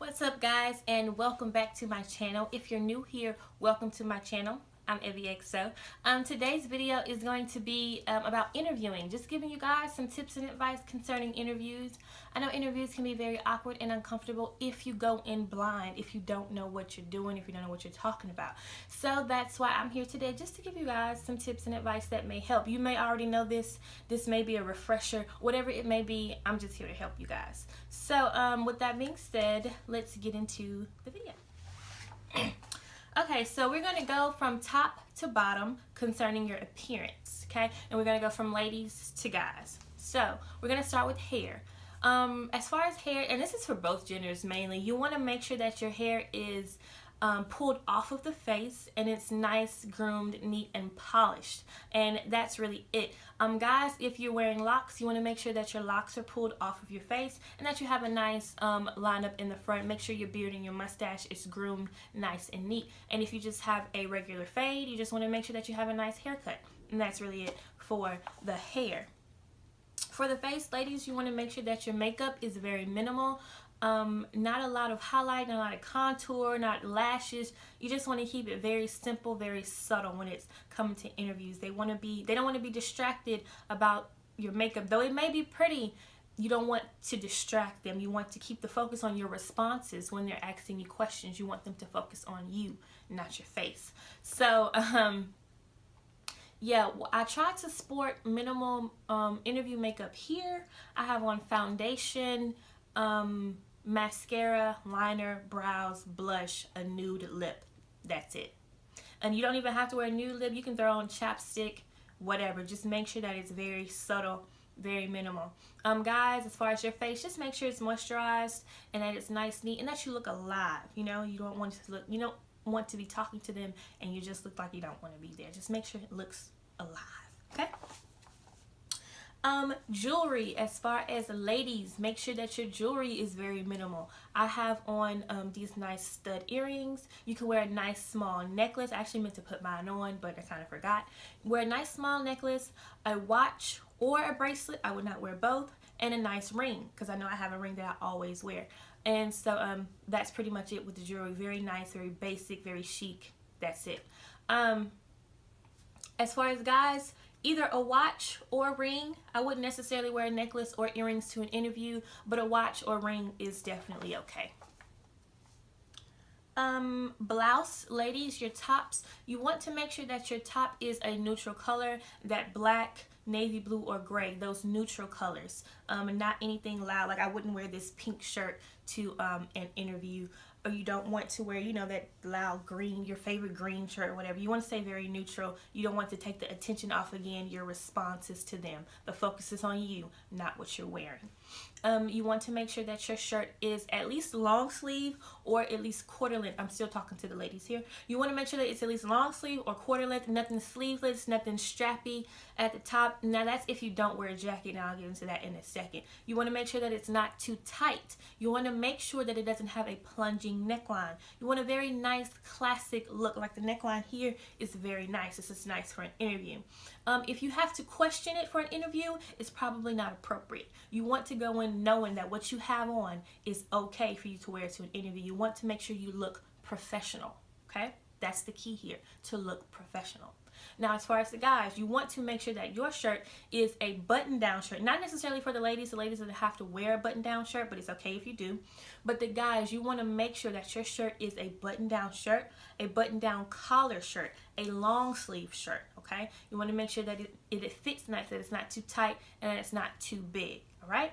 What's up, guys, and welcome back to my channel. If you're new here, welcome to my channel. I'm ebbiexo. Today's video is going to be about interviewing, just giving you guys some tips and advice concerning interviews. I know interviews can be very awkward and uncomfortable if you go in blind, if you don't know what you're doing, if you don't know what you're talking about. So that's why I'm here today, just to give you guys some tips and advice that may help. You may already know this may be a refresher, whatever it may be. I'm just here to help you guys. So with that being said, let's get into the video. Okay, so we're going to go from top to bottom concerning your appearance, okay? And we're going to go from ladies to guys. So we're going to start with hair. As far as hair, and this is for both genders mainly, you want to make sure that your hair is pulled off of the face and it's nice, groomed, neat, and polished. And that's really it. Guys, if you're wearing locks, you want to make sure that your locks are pulled off of your face and that you have a nice lineup in the front. Make sure your beard and your mustache is groomed nice and neat. And if you just have a regular fade, you just want to make sure that you have a nice haircut. And that's really it for the hair. For the face, ladies, you want to make sure that your makeup is very minimal. Not a lot of highlight, not a lot of contour, not lashes. You just want to keep it very simple, very subtle when it's coming to interviews. They don't want to be distracted about your makeup. Though it may be pretty, you don't want to distract them. You want to keep the focus on your responses when they're asking you questions. You want them to focus on you, not your face. So, yeah, I try to sport minimal interview makeup here. I have on foundation, mascara, liner, brows, blush, a nude lip. That's it. And you don't even have to wear a nude lip. You can throw on chapstick, whatever. Just make sure that it's very subtle, very minimal. Guys, as far as your face, just make sure it's moisturized and that it's nice, neat, and that you look alive. You know, you don't want to be talking to them and you just look like you don't want to be there. Just make sure it looks alive. Okay? Jewelry, as far as ladies, make sure that your jewelry is very minimal. I have on these nice stud earrings. You can wear a nice small necklace. I actually meant to put mine on, but I kind of forgot. Wear a nice small necklace, a watch or a bracelet. I would not wear both, and a nice ring, because I know I have a ring that I always wear. And so that's pretty much it with the jewelry. Very nice, very basic, very chic. That's it. As far as guys, either a watch or a ring. I wouldn't necessarily wear a necklace or earrings to an interview, but a watch or ring is definitely okay. Blouse, ladies, your tops, you want to make sure that your top is a neutral color, that black, navy blue, or gray, those neutral colors, and not anything loud. Like I wouldn't wear this pink shirt to an interview, or you don't want to wear, you know, that loud green, your favorite green shirt or whatever. You want to stay very neutral. You don't want to take the attention off, again, your responses to them. The focus is on you, not what you're wearing. You want to make sure that your shirt is at least long sleeve or at least quarter length. I'm still talking to the ladies here. You want to make sure that it's at least long sleeve or quarter length, nothing sleeveless, nothing strappy at the top. Now that's if you don't wear a jacket, and I'll get into that in a second. You want to make sure that it's not too tight. You want to make sure that it doesn't have a plunging neckline. You want a very nice classic look, like the neckline here is very nice. This is nice for an interview. If you have to question it for an interview, it's probably not appropriate. You want to go in knowing that what you have on is okay for you to wear to an interview. You want to make sure you look professional, okay? That's the key here, to look professional. Now, as far as the guys, you want to make sure that your shirt is a button-down shirt. Not necessarily for the ladies that have to wear a button-down shirt, but it's okay if you do. But the guys, you want to make sure that your shirt is a button-down shirt, a button-down collar shirt, a long-sleeve shirt, okay? You want to make sure that it fits nice, that it's not too tight, and that it's not too big, all right?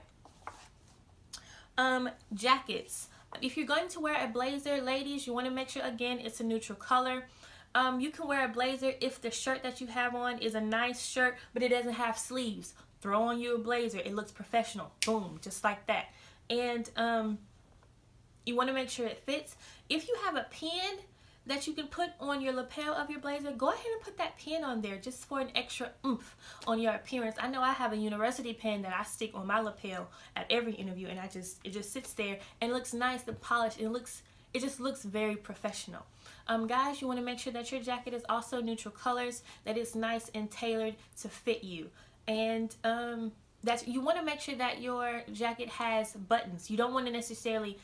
Jackets. If you're going to wear a blazer, ladies, you want to make sure, again, it's a neutral color. You can wear a blazer if the shirt that you have on is a nice shirt, but it doesn't have sleeves. Throw on you a blazer. It looks professional. Boom, just like that. And you want to make sure it fits. If you have a pin that you can put on your lapel of your blazer, go ahead and put that pin on there just for an extra oomph on your appearance. I know I have a university pin that I stick on my lapel at every interview, and it just sits there and looks nice and polished. It just looks very professional. Guys, you want to make sure that your jacket is also neutral colors, that it's nice and tailored to fit you. And you want to make sure that your jacket has buttons. You don't necessarily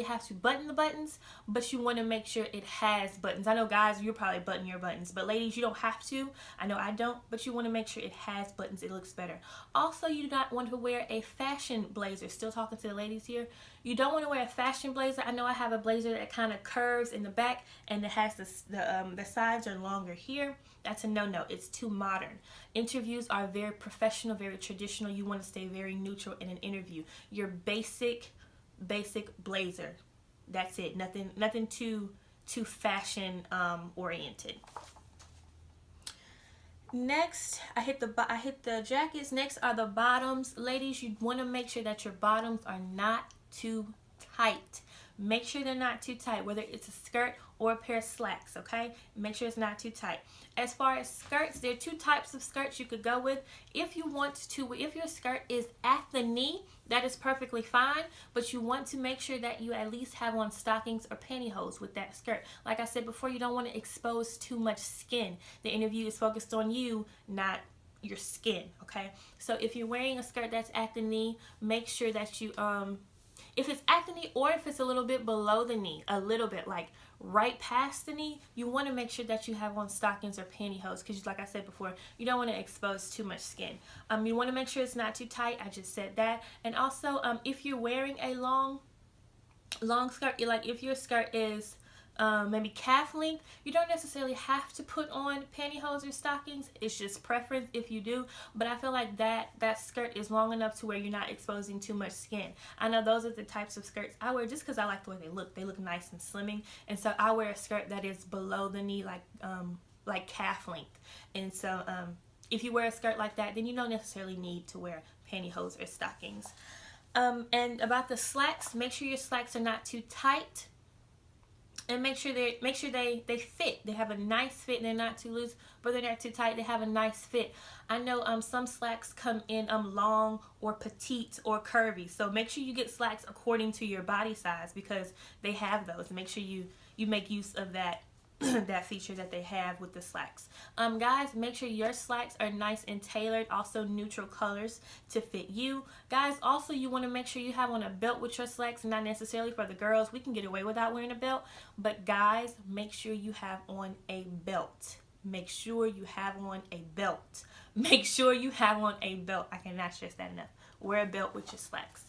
have to button the buttons, but you want to make sure it has buttons. I know guys, you're probably button your buttons, but ladies, you don't have to. I know I don't, but you want to make sure it has buttons. It looks better. Also, you do not want to wear a fashion blazer. Still talking to the ladies here. You don't want to wear a fashion blazer. I know I have a blazer that kind of curves in the back and it has the sides are longer here. That's a no-no. It's too modern. Interviews are very professional, very traditional. You want to stay very neutral in an interview. Your basic blazer. That's it. Nothing too fashion oriented. Next, I hit the jackets. Next are the bottoms. Ladies, you want to make sure that your bottoms are not too tight. Make sure they're not too tight, whether it's a skirt or a pair of slacks, okay? Make sure it's not too tight. As far as skirts, there are two types of skirts you could go with. If your skirt is at the knee, that is perfectly fine, but you want to make sure that you at least have on stockings or pantyhose with that skirt. Like I said before, you don't want to expose too much skin. The interview is focused on you, not your skin, okay? So if you're wearing a skirt that's at the knee, make sure that you if it's at the knee or if it's a little bit below the knee, a little bit like right past the knee, you want to make sure that you have on stockings or pantyhose because, like I said before, you don't want to expose too much skin. You want to make sure it's not too tight. I just said that. And also, if you're wearing a long skirt, like if your skirt is maybe calf length, you don't necessarily have to put on pantyhose or stockings. It's just preference if you do, but I feel like that skirt is long enough to where you're not exposing too much skin. I know those are the types of skirts I wear just because I like the way they look nice and slimming, and so I wear a skirt that is below the knee, like calf length. And so if you wear a skirt like that, then you don't necessarily need to wear pantyhose or stockings. And about the slacks, make sure your slacks are not too tight. And make sure they fit. They have a nice fit. They're not too loose, but they're not too tight. They have a nice fit. I know some slacks come in long or petite or curvy. So make sure you get slacks according to your body size because they have those. Make sure you make use of that that feature that they have with the slacks. Guys, make sure your slacks are nice and tailored, also neutral colors to fit you. Guys, also you want to make sure you have on a belt with your slacks, not necessarily for the girls. We can get away without wearing a belt, but guys, make sure you have on a belt. Make sure you have on a belt. Make sure you have on a belt. I cannot stress that enough. Wear a belt with your slacks.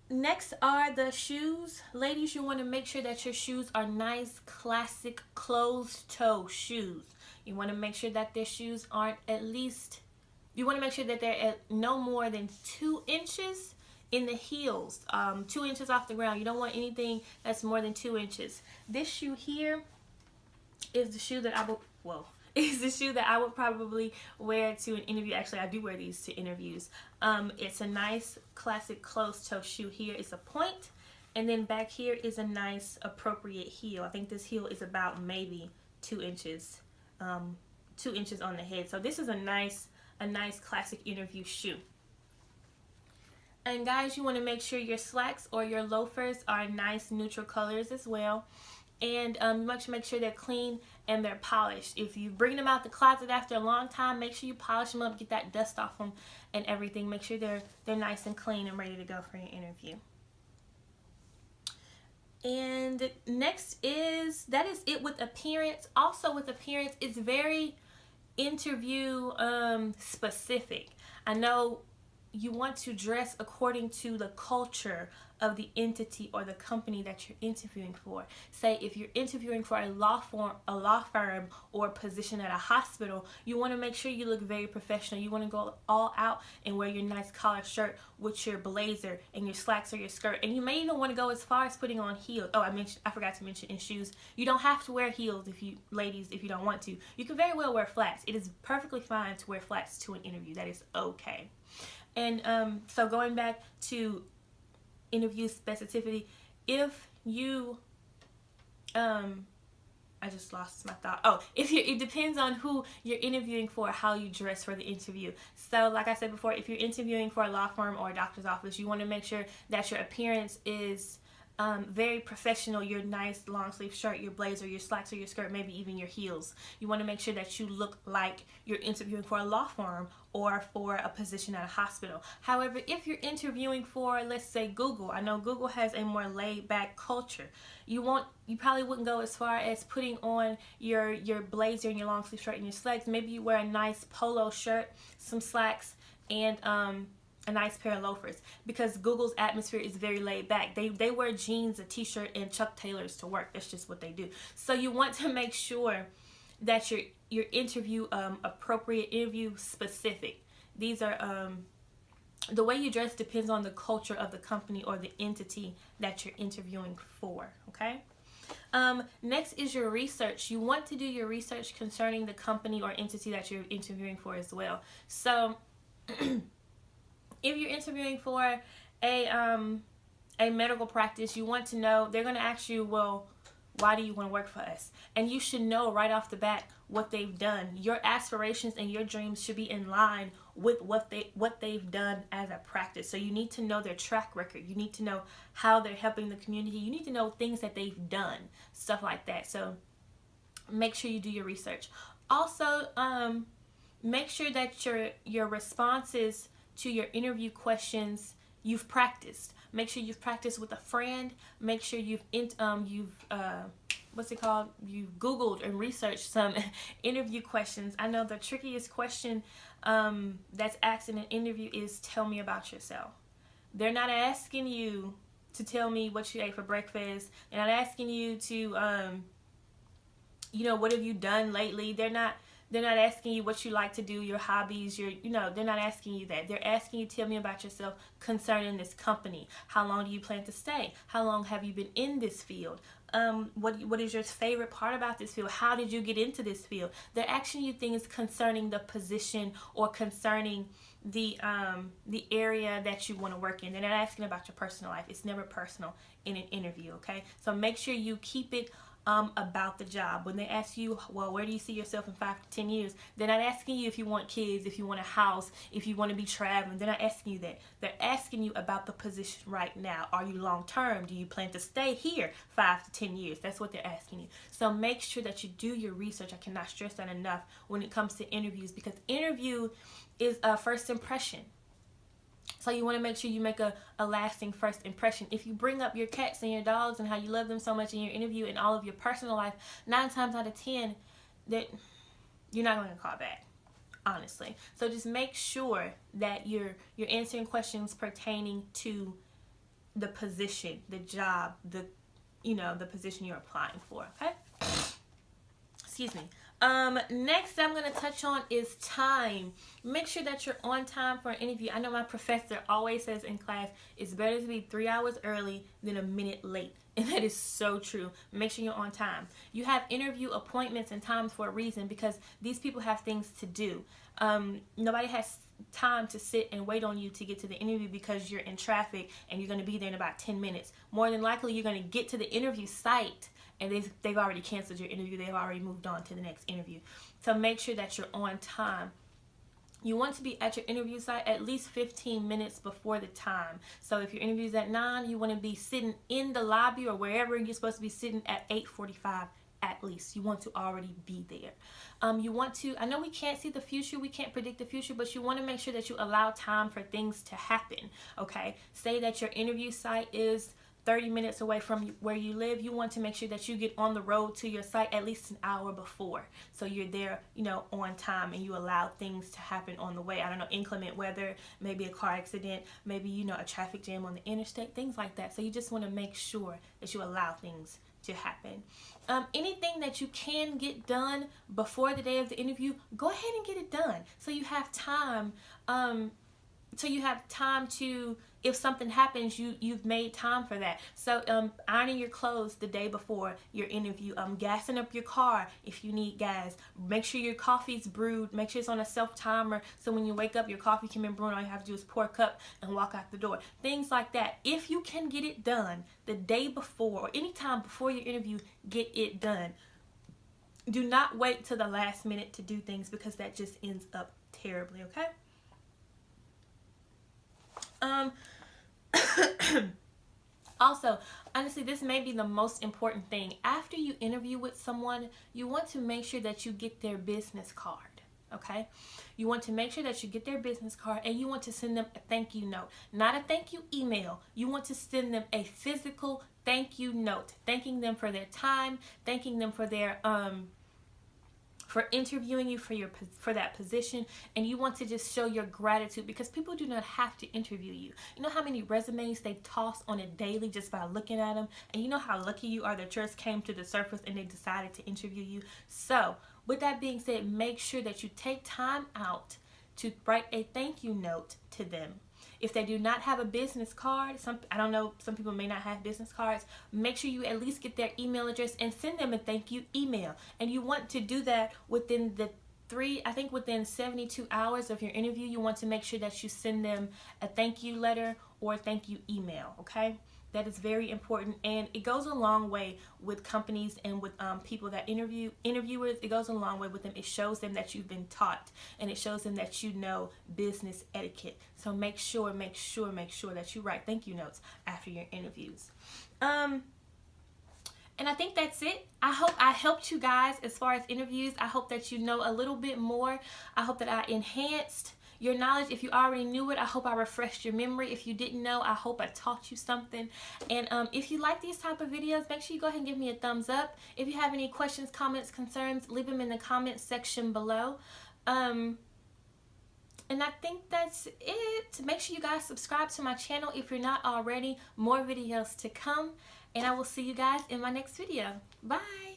Next are the shoes. Ladies, you want to make sure that your shoes are nice, classic, closed-toe shoes. You want to make sure that their shoes aren't you want to make sure that they're at no more than 2 inches in the heels, 2 inches off the ground. You don't want anything that's more than 2 inches. This shoe here is the shoe that I would probably wear to an interview. Actually, I do wear these to interviews. It's a nice classic closed-toe shoe. Here is a point, and then back here is a nice appropriate heel. I think this heel is about maybe 2 inches, 2 inches on the head. So this is a nice classic interview shoe. And guys, you want to make sure your slacks or your loafers are nice neutral colors as well. And make sure they're clean and they're polished. If you bring them out the closet after a long time, make sure you polish them up, get that dust off them and everything. Make sure they're nice and clean and ready to go for your interview. And next that is it with appearance. Also with appearance, it's very interview specific. I know you want to dress according to the culture of the entity or the company that you're interviewing for. Say if you're interviewing for a law firm or a position at a hospital, you want to make sure you look very professional. You want to go all out and wear your nice collar shirt with your blazer and your slacks or your skirt. And you may even want to go as far as putting on heels. Oh, I forgot to mention in shoes. You don't have to wear heels if you don't want to. You can very well wear flats. It is perfectly fine to wear flats to an interview. That is okay. And so going back to interview specificity, if you I just lost my thought. Oh, it depends on who you're interviewing for, how you dress for the interview. So like I said before, if you're interviewing for a law firm or a doctor's office, you want to make sure that your appearance is very professional. Your nice long sleeve shirt, your blazer, your slacks or your skirt, maybe even your heels. You want to make sure that you look like you're interviewing for a law firm or for a position at a hospital. However, if you're interviewing for, let's say, Google, I know Google has a more laid back culture. You probably wouldn't go as far as putting on your blazer and your long sleeve shirt and your slacks. Maybe you wear a nice polo shirt, some slacks, and a nice pair of loafers, because Google's atmosphere is very laid back. They wear jeans, a t-shirt, and Chuck Taylors to work. That's just what they do. So you want to make sure that your interview appropriate, interview specific. These are the way you dress depends on the culture of the company or the entity that you're interviewing for. Okay. Next is your research. You want to do your research concerning the company or entity that you're interviewing for as well. So if you're interviewing for a medical practice, you want to know, they're going to ask you, well, why do you want to work for us? And you should know right off the bat what they've done. Your aspirations and your dreams should be in line with what they've done as a practice. So you need to know their track record. You need to know how they're helping the community. You need to know things that they've done, stuff like that. So make sure you do your research. Also, make sure that your responses to your interview questions, you've practiced. Make sure you've practiced with a friend. Make sure you've Googled and researched some interview questions. I know the trickiest question that's asked in an interview is, tell me about yourself. They're not asking you to tell me what you ate for breakfast. They're not asking you to, what have you done lately? They're not asking you what you like to do, your hobbies, they're not asking you that. They're asking you, tell me about yourself concerning this company. How long do you plan to stay? How long have you been in this field? What is your favorite part about this field? How did you get into this field? They're asking you things concerning the position or concerning the area that you want to work in. They're not asking about your personal life. It's never personal in an interview, okay? So make sure you keep it about the job. When they ask you, well, where do you see yourself in 5 to 10 years? They're not asking you if you want kids, if you want a house, if you want to be traveling. They're not asking you that. They're asking you about the position right now. Are you long term? Do you plan to stay here 5 to 10 years? That's what they're asking you. So make sure that you do your research. I cannot stress that enough when it comes to interviews, because interview is a first impression. So you want to make sure you make a lasting first impression. If you bring up your cats and your dogs and how you love them so much in your interview and all of your personal life, 9 times out of 10, that you're not going to call back, honestly. So just make sure that you're answering questions pertaining to the position, the job, the position you're applying for. Okay. Excuse me. Next I'm going to touch on is time. Make sure that you're on time for an interview. I know my professor always says in class, it's better to be 3 hours early than a minute late. And that is so true. Make sure you're on time. You have interview appointments and times for a reason, because these people have things to do. Nobody has time to sit and wait on you to get to the interview because you're in traffic and you're going to be there in about 10 minutes. More than likely, you're going to get to the interview site and they've already canceled your interview. They've already moved on to the next interview. So make sure that you're on time. You want to be at your interview site at least 15 minutes before the time. So if your interview is at 9, you want to be sitting in the lobby or wherever you're supposed to be sitting at 8:45 at least. You want to already be there. You want to, I know we can't see the future, we can't predict the future, but you want to make sure that you allow time for things to happen, okay? Say that your interview site is 30 minutes away from where you live. You want to make sure that you get on the road to your site at least an hour before, so you're there, on time, and you allow things to happen on the way. I don't know, inclement weather, maybe a car accident, maybe, a traffic jam on the interstate, things like that. So you just want to make sure that you allow things to happen. Anything that you can get done before the day of the interview, go ahead and get it done, so you have time. To, if something happens, you've made time for that. So ironing your clothes the day before your interview, gassing up your car if you need gas. Make sure your coffee's brewed. Make sure it's on a self-timer, so when you wake up, your coffee can be brewed. All you have to do is pour a cup and walk out the door. Things like that. If you can get it done the day before or any time before your interview, get it done. Do not wait till the last minute to do things, because that just ends up terribly, okay? Also, honestly, this may be the most important thing. After you interview with someone, you want to make sure that you get their business card. Okay, you want to make sure that you get their business card, and you want to send them a thank you note, not a thank you email. You want to send them a physical thank you note, thanking them for their time, thanking them for their for interviewing you for that position, and you want to just show your gratitude, because people do not have to interview you. You know how many resumes they toss on a daily just by looking at them, and you know how lucky you are that yours came to the surface and they decided to interview you. So with that being said, make sure that you take time out to write a thank you note to them. If they do not have a business card, I don't know, some people may not have business cards, make sure you at least get their email address and send them a thank you email. And you want to do that within within 72 hours of your interview. You want to make sure that you send them a thank you letter or a thank you email, okay? That is very important, and it goes a long way with companies and with people that interviewers. It goes a long way with them. It shows them that you've been taught, and it shows them that you know business etiquette. So make sure that you write thank you notes after your interviews. And I think that's it. I hope I helped you guys as far as interviews. I hope that you know a little bit more. I hope that I enhanced your knowledge. If you already knew it, I hope I refreshed your memory. If you didn't know, I hope I taught you something. And if you like these type of videos, make sure you go ahead and give me a thumbs up. If you have any questions, comments, concerns, leave them in the comments section below. And I think that's it. Make sure you guys subscribe to my channel if you're not already. More videos to come. And I will see you guys in my next video. Bye.